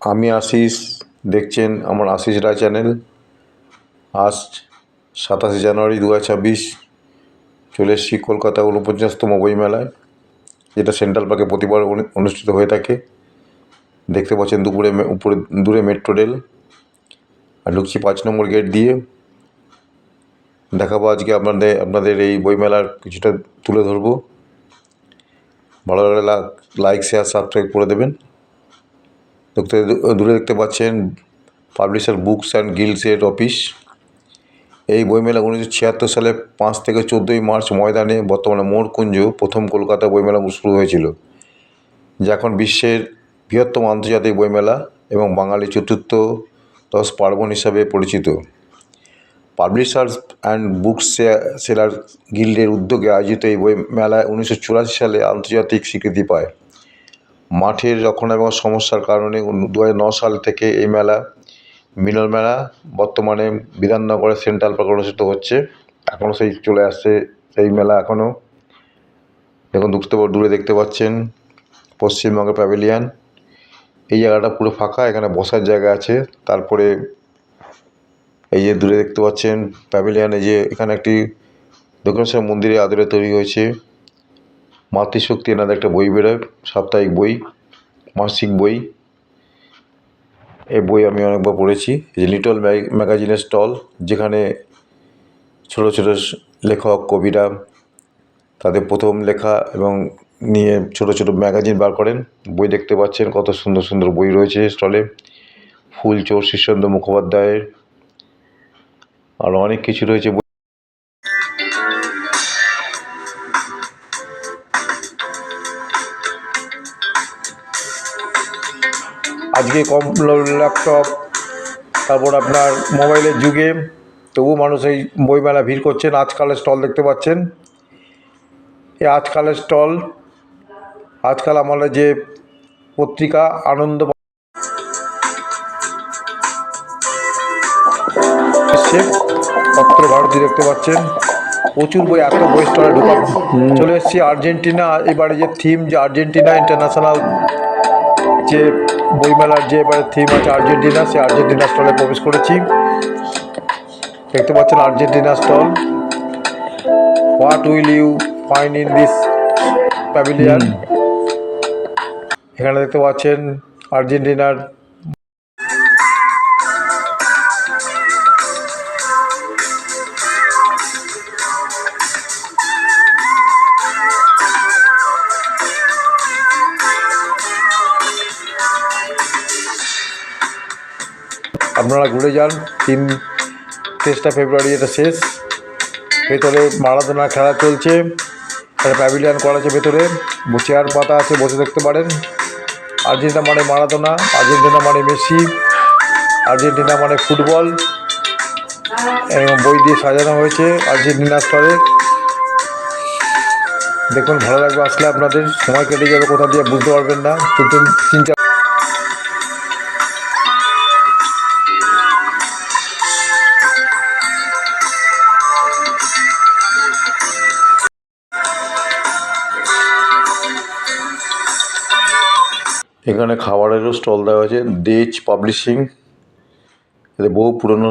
আমি আশিস, দেখছেন আমার আশিস রায় চ্যানেল। আজ 27 জানুয়ারি 2026 চলে এসেছি কলকাতা 49তম বইমেলায়, যেটা সেন্ট্রাল পার্কে প্রতিবার অনুষ্ঠিত হয়ে থাকে। দেখতে পাচ্ছেন উপরে দূরে মেট্রো রেল, আর ঢুকছি 5 নম্বর গেট দিয়ে। দেখাবো আজকে আপনাদের এই বইমেলার কিছুটা তুলে ধরবো। ভালো লাগলে লাইক, শেয়ার, সাবস্ক্রাইব করে দেবেন। দূরে দেখতে পাচ্ছেন পাবলিশার বুকস অ্যান্ড গিল্ডসের অফিস। এই বইমেলা 1976 সালে 5 থেকে 14 মার্চ ময়দানে, বর্তমানে মোড়কুঞ্জ, প্রথম কলকাতা বইমেলা শুরু হয়েছিল, যা এখন বিশ্বের বৃহত্তম আন্তর্জাতিক বইমেলা এবং বাঙালি চতুর্থ দশ পার্বণ হিসাবে পরিচিত। পাবলিশার্স অ্যান্ড বুকস সেলার গিল্ডের উদ্যোগে আয়োজিত এই বই মেলায় 1984 সালে আন্তর্জাতিক স্বীকৃতি পায়। মাঠের রক্ষণাবেক্ষণ সমস্যার কারণে 2009 সাল থেকে এই মেলা মিলন মেলা বর্তমানে বিধাননগরের সেন্ট্রাল পার্কে অনুষ্ঠিত হচ্ছে। এখনও সেই চলে আসছে সেই মেলা এখনও। দেখুন দূরে দেখতে পাচ্ছেন পশ্চিমবঙ্গের প্যাভিলিয়ান। এই জায়গাটা পুরো ফাঁকা, এখানে বসার জায়গা আছে। তারপরে এই যে দূরে দেখতে পাচ্ছেন প্যাভিলিয়ানে, যে এখানে একটি দক্ষিণেশ্বর মন্দিরের আদলে তৈরি হয়েছে। মাতৃশক্তি এনাদের একটা বই বেরোয়, সাপ্তাহিক বই, মাসিক বই। এই বই আমি অনেকবার পড়েছি। এই যে লিটল ম্যাগাজিনের স্টল, যেখানে ছোটো ছোটো লেখক, কবিরা তাদের প্রথম লেখা এবং নিয়ে ছোটো ছোটো ম্যাগাজিন বার করেন। বই দেখতে পাচ্ছেন, কত সুন্দর সুন্দর বই রয়েছে স্টলে। ফুলচোর শীর্ষেন্দু মুখোপাধ্যায়ের আরও অনেক কিছু রয়েছে। আজকে কম ল্যাপটপ, তারপর আপনার মোবাইলের যুগে, তবু মানুষ এই বইমেলা ভিড় করছেন। আজকালের স্টল দেখতে পাচ্ছেন। এই আজকালের স্টল, আজকাল আমাদের যে পত্রিকা আনন্দ পত্র ভারতী দেখতে পাচ্ছেন। প্রচুর বই, এত বই স্টলে ঢোকা। চলে এসেছি আর্জেন্টিনা। এবারে যে থিম, যে আর্জেন্টিনা ইন্টারন্যাশনাল যে বইমেলার যে এবারে থিম আছে আর্জেন্টিনা, সেই আর্জেন্টিনা স্টলে প্রবেশ করেছি। দেখতে পাচ্ছেন Argentina stall. What will you find in this pavilion. এখানে দেখতে পাচ্ছেন আর্জেন্টিনার আপনারা ঘুরে যান। 23 ফেব্রুয়ারি এটা শেষ। ভেতরে মারাদোনা খেলা চলছে, একটা প্যাভিলিয়ান করা আছে ভেতরে, চেয়ার পাতা আছে, বসে দেখতে পারেন। আর্জেন্টিনা মানে মারাদোনা, আর্জেন্টিনা মানে মেসি, আর্জেন্টিনা মানে ফুটবল, এবং বই দিয়ে সাজানো হয়েছে আর্জেন্টিনা স্তরে। দেখুন, ভালো লাগবে আসলে, আপনাদের সময় কেটে যাবে কোথা দিয়ে বুঝতে পারবেন না। চিন্তা এখানে খাবারেরও স্টল দেওয়া হয়েছে। দেজ পাবলিশিং, এদের বহু পুরনো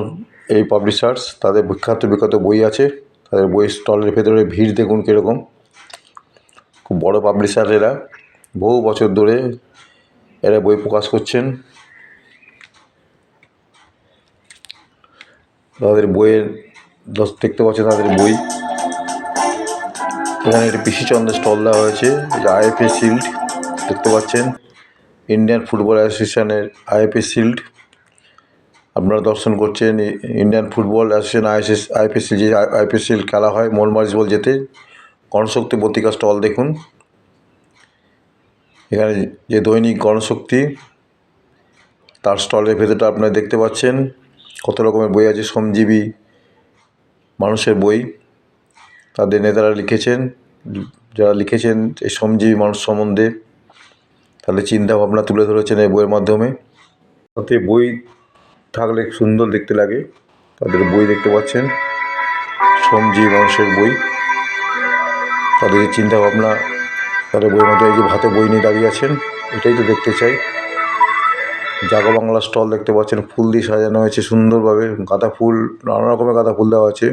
এই পাবলিশার্স, তাদের বিখ্যাত বই আছে। তাদের বই স্টলের ভেতরে ভিড় দেখুন কীরকম। খুব বড় পাবলিশার এরা, বহু বছর ধরে এরা বই প্রকাশ করছেন। তাদের বইয়ের দেখতে পাচ্ছেন তাদের বই। এখানে একটি পিসিচন্দ্রের স্টল দেওয়া হয়েছে। এটা আইএফএ শিল্ড দেখতে পাচ্ছেন, ইন্ডিয়ান ফুটবল অ্যাসোসিয়েশনের আইএফএ শিল্ড আপনারা দর্শন করছেন। ইন্ডিয়ান ফুটবল অ্যাসোসিয়েশন আইএফএ যে আইএফএ শিল্ড খেলা হয় মোলমারিচ বল যেতে। গণশক্তি পত্রিকা স্টল দেখুন। এখানে যে দৈনিক গণশক্তি, তার স্টলের ভেতরটা আপনারা দেখতে পাচ্ছেন। কত রকমের বই আছে, শ্রমজীবী মানুষের বই, তাদের নেতারা লিখেছেন। যারা লিখেছেন এই শ্রমজীবী মানুষ সম্বন্ধে, তাদের চিন্তাভাবনা তুলে ধরেছেন এই বইয়ের মাধ্যমে। তাতে বই থাকলে সুন্দর দেখতে লাগে। তাদের বই দেখতে পাচ্ছেন, শ্রমজীবী মানুষের বই, তাদের যে চিন্তাভাবনা তাদের বইয়ের মধ্যে। এই যে হাতে বই নিয়ে দাঁড়িয়ে আছেন, এটাই তো দেখতে চাই। জাগো বাংলা স্টল দেখতে পাচ্ছেন, ফুল দিয়ে সাজানো হয়েছে সুন্দরভাবে, গাঁদা ফুল, নানা রকমের গাঁদা ফুল দেওয়া আছে।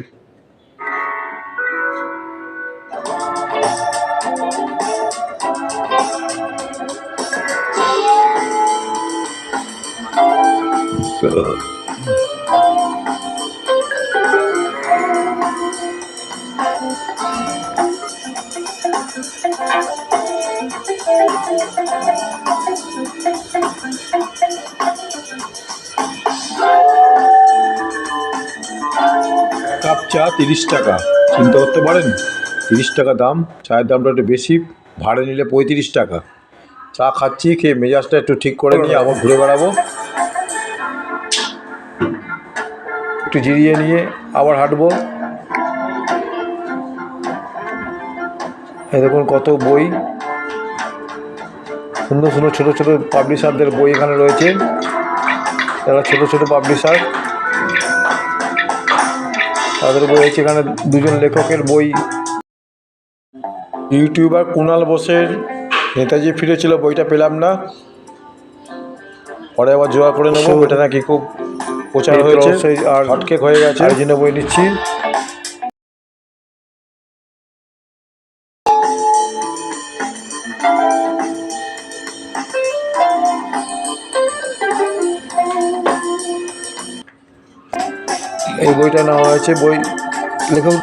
কাপ চা 30 টাকা, চিন্তা করতে পারেন? 30 টাকা দাম, চায়ের দামটা একটু বেশি, ভাড়া নিলে 35 টাকা। চা খাচ্ছি, খেয়ে মেজাজটা একটু ঠিক করে নিয়ে আবার ঘুরে বেড়াবো, একটু জিরিয়ে নিয়ে আবার হাঁটবো। এই দেখুন কত বই, সুন্দর সুন্দর ছোটো ছোটো পাবলিশারদের বই এখানে রয়েছে। যারা ছোটো ছোটো পাবলিশার তাদের বই আছে এখানে, দুজন লেখকের বই। ইউটিউবার কুণাল বোসের নেতাজি ফিরেছিল বইটা পেলাম না, পরে আবার জোগাড় করে নেবো। বইটা নাকি খুব প্রচার হয়েছে আর হটকেক হয়ে গেছে, এই জন্য বই নিচ্ছি। এই বইটা নেওয়া হয়েছে, বই লেখক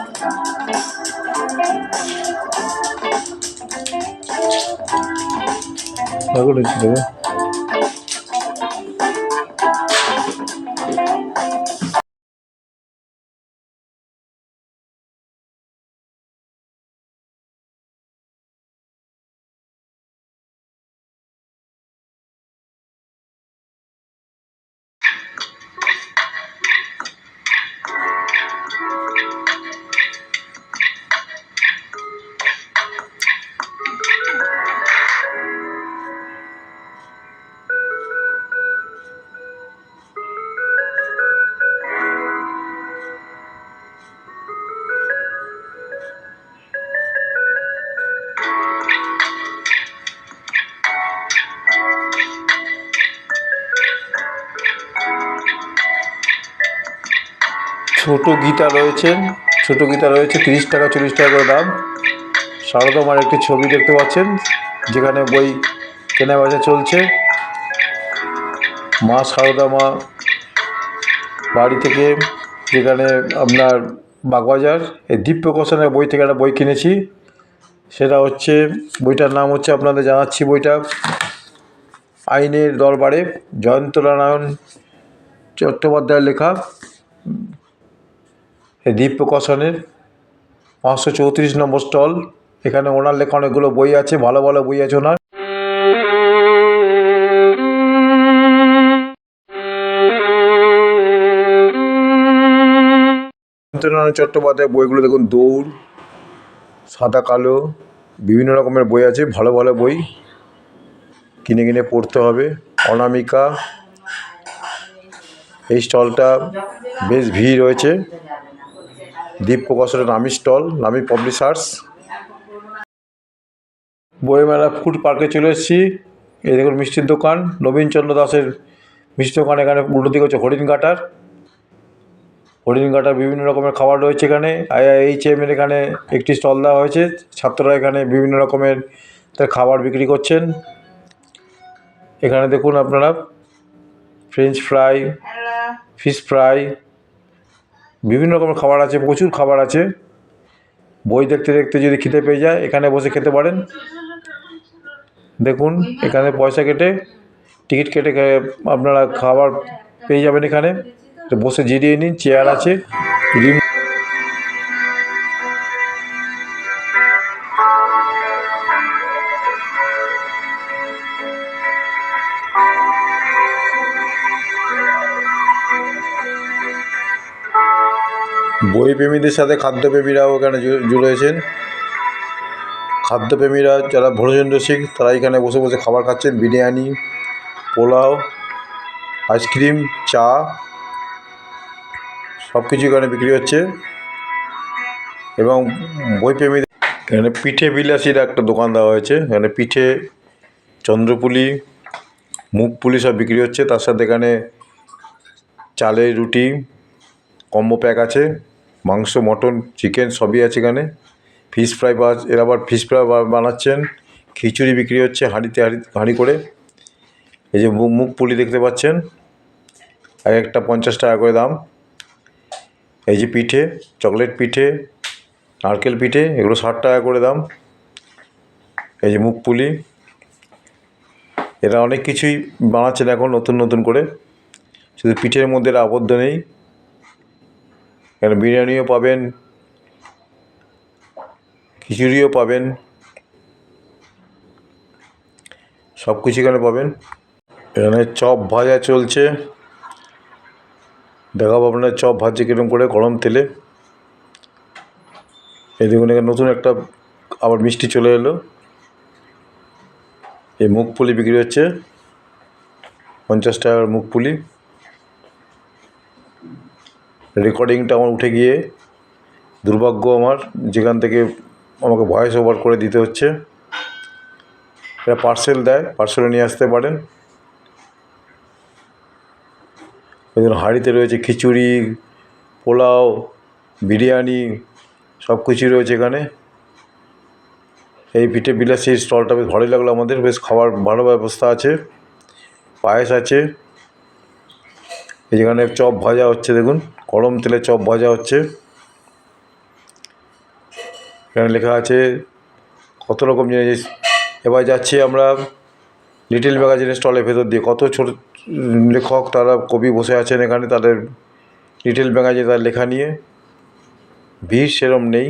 ছোট গীতা রয়েছে, ছোট গীতা রয়েছে 30 টাকা 40 টাকা করে দাম। সারদা মার একটি ছবি দেখতে পাচ্ছেন, যেখানে বই কেনা বেচা চলছে। মা সারদা মা বাড়ি থেকে, যেখানে আপনার বাগবাজার, এই দীপ প্রকাশনের বই থেকে একটা বই কিনেছি। সেটা হচ্ছে, বইটার নাম হচ্ছে, আপনাদের জানাচ্ছি, বইটা আইনের দরবারে, জয়ন্তনারায়ণ চট্টোপাধ্যায়ের লেখা। এই দীপ প্রকাশনের 534 নম্বর স্টল। এখানে ওনার লেখা অনেকগুলো বই আছে, ভালো ভালো বই আছে ওনার। জয়ন্তনারায়ণ চট্টোপাধ্যায়ের বইগুলো দেখুন, দৌড়, সাদা কালো, বিভিন্ন রকমের বই আছে, ভালো ভালো বই, কিনে কিনে পড়তে হবে। অনামিকা, এই স্টলটা বেশ ভিড় রয়েছে। দীপ প্রকাশনের নামি স্টল, নামি পাবলিশার্স। বইমেলা ফুড পার্কে চলে এসেছি। এই দেখুন মিষ্টির দোকান, নবীনচন্দ্র দাসের মিষ্টি দোকান। এখানে উল্টো দিকে হচ্ছে হরিণঘাটার, হরিণঘাটার বিভিন্ন রকমের খাবার রয়েছে এখানে। IIHM এর এখানে একটি স্টল দেওয়া হয়েছে, ছাত্ররা এখানে বিভিন্ন রকমের তার খাবার বিক্রি করছেন। এখানে দেখুন আপনারা ফ্রেঞ্চ ফ্রাই, ফিশ ফ্রাই, বিভিন্ন রকমের খাবার আছে, প্রচুর খাবার আছে। বই দেখতে দেখতে যদি খিদে পেয়ে যায়, এখানে বসে খেতে পারেন। দেখুন এখানে পয়সা কেটে, টিকিট কেটে আপনারা খাবার পেয়ে যাবেন এখানে। বসে জিরিয়ে নিন, চেয়ার আছে। বইপ্রেমীদের সাথে খাদ্যপ্রেমীরাও এখানে জুড়েছেন। খাদ্যপ্রেমীরা যারা ভোজন রসিক, তারা এখানে বসে বসে খাবার খাচ্ছেন। বিরিয়ানি, পোলাও, আইসক্রিম, চা, সব কিছু এখানে বিক্রি হচ্ছে। এবং বইপ্রেমীদের এখানে পিঠে বিলাসীর একটা দোকান দেওয়া হয়েছে। এখানে পিঠে, চন্দ্রপুলি, মুখ পুলি সব বিক্রি হচ্ছে, তার সাথে এখানে চালের রুটি কম্বো প্যাক আছে, মাংস মটন চিকেন সবই আছে এখানে। ফিশ ফ্রাই এরা আবার ফিশ ফ্রাই বানাচ্ছেন। খিচুড়ি বিক্রি হচ্ছে হাঁড়িতে হাঁড়ি করে। এই যে মুখ পুলি দেখতে পাচ্ছেন, এক একটা 50 টাকা করে দাম। এই যে পিঠে, চকলেট পিঠে, নারকেল পিঠে, এগুলো 60 টাকা করে দাম। এই যে মুখ পুলি, এরা অনেক কিছুই বানাচ্ছেন এখন নতুন নতুন করে, শুধু পিঠের মধ্যে এরা আবদ্ধ নেই। এখানে বিরিয়ানিও পাবেন, খিচুড়িও পাবেন, সব কিছু এখানে পাবেন। এখানে চপ ভাজা চলছে, দেখাবো আপনার চপ ভাজছে কীরকম করে গরম তেলে। এই দেখুন এখানে নতুন একটা আবার মিষ্টি চলে এলো। এই মুখ পুলি বিক্রি হচ্ছে 50 টাকার মুখ পুলি। রেকর্ডিংটা আমার উঠে গিয়ে দুর্ভাগ্য আমার, যেখান থেকে আমাকে ভয়েস ওভার করে দিতে হচ্ছে। এরা পার্সেল দেয়, পার্সেলে নিয়ে আসতে পারেন। ওই জন্য হাঁড়িতে রয়েছে খিচুড়ি, পোলাও, বিরিয়ানি, সব কিছুই রয়েছে এখানে। এই পিঠে বিলাসী স্টলটা বেশ ভালোই লাগলো আমাদের, বেশ খাবার ভালো ব্যবস্থা আছে, পায়েস আছে। এই যেখানে চপ ভাজা হচ্ছে, দেখুন গরম তেলে চপ ভাজা হচ্ছে। এখানে লেখা আছে কত রকম জিনিস। এবার যাচ্ছি আমরা লিটল ম্যাগাজিনের স্টলের ভেতর দিয়ে। কত ছোট লেখক, তারা কবি বসে আছেন এখানে, তাদের লিটল ম্যাগাজিনে তার লেখা নিয়ে। ভিড় সেরম নেই।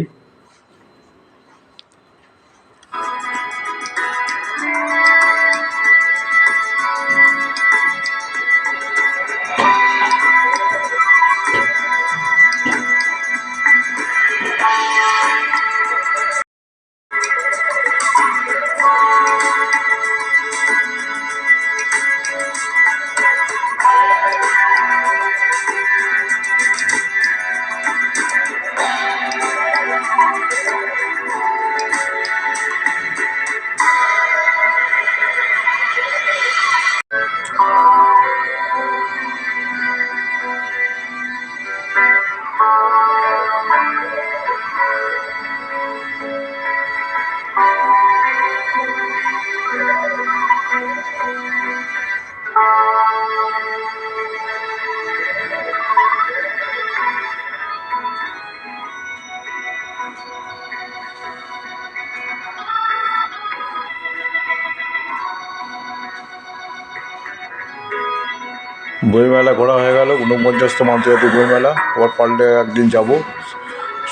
বইমেলা ঘোরা হয়ে গেল, 49তম আন্তর্জাতিক বইমেলা। আবার পারলে একদিন যাব।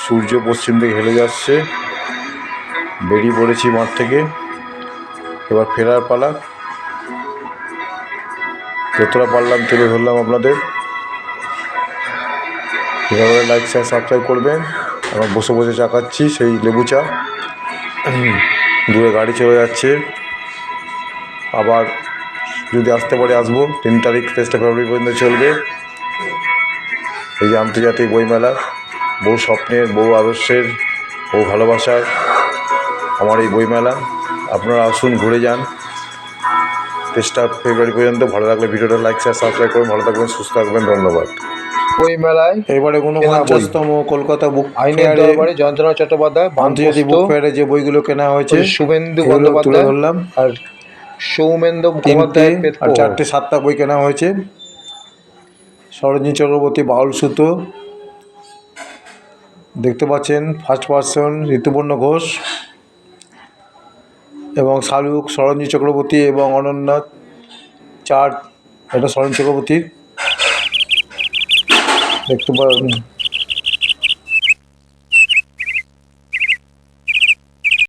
সূর্য পশ্চিম দিকে হেলে যাচ্ছে, বেরিয়ে পড়েছি মাঠ থেকে, এবার ফেরার পালা। যতটা পারলাম তুলে ধরলাম আপনাদের। এভাবে লাইক শেয়ার সাবস্ক্রাইব করবেন। আমার বসে বসে চা খাচ্ছি, সেই লেবু চা। দূরে গাড়ি চলে যাচ্ছে, আবার যদি আসতে পারি আসবো। 3 তারিখ 3 ফেব্রুয়ারি পর্যন্ত চলবে এই যে আন্তর্জাতিক বইমেলা। বহু স্বপ্নের, বহু আদর্শের, বহু ভালোবাসার আমার এই বইমেলা। আপনারা আসুন, ঘুরে যান 3 ফেব্রুয়ারি পর্যন্ত। ভালো লাগলে ভিডিওটা লাইক শেয়ার সাবস্ক্রাইব করুন। ভালো থাকবেন, সুস্থ থাকবেন, ধন্যবাদ। বইমেলায় এবারে 49তম কলকাতা বুক আইনের দরবারে জয়ন্তনাথ চট্টোপাধ্যায়, আন্তর্জাতিক বুক ফেয়ারে যে বইগুলো কেনা হয়েছে শুভেন্দু তুলে বন্দ্যোপাধ্যায় ধরলাম। আর সৌমেন্দু 3টে মুখোপাধ্যায়ের আর 4টে 7টা বই কেনা হয়েছে। সরোজিনী চক্রবর্তী, বাউল সুতো দেখতে পাচ্ছেন, ফার্স্ট পার্সন ঋতুপর্ণ ঘোষ এবং শালুক, সরোজিনী চক্রবর্তী এবং অনন্যা, 4 এটা সরোজিনী চক্রবর্তীর দেখতে পারেন।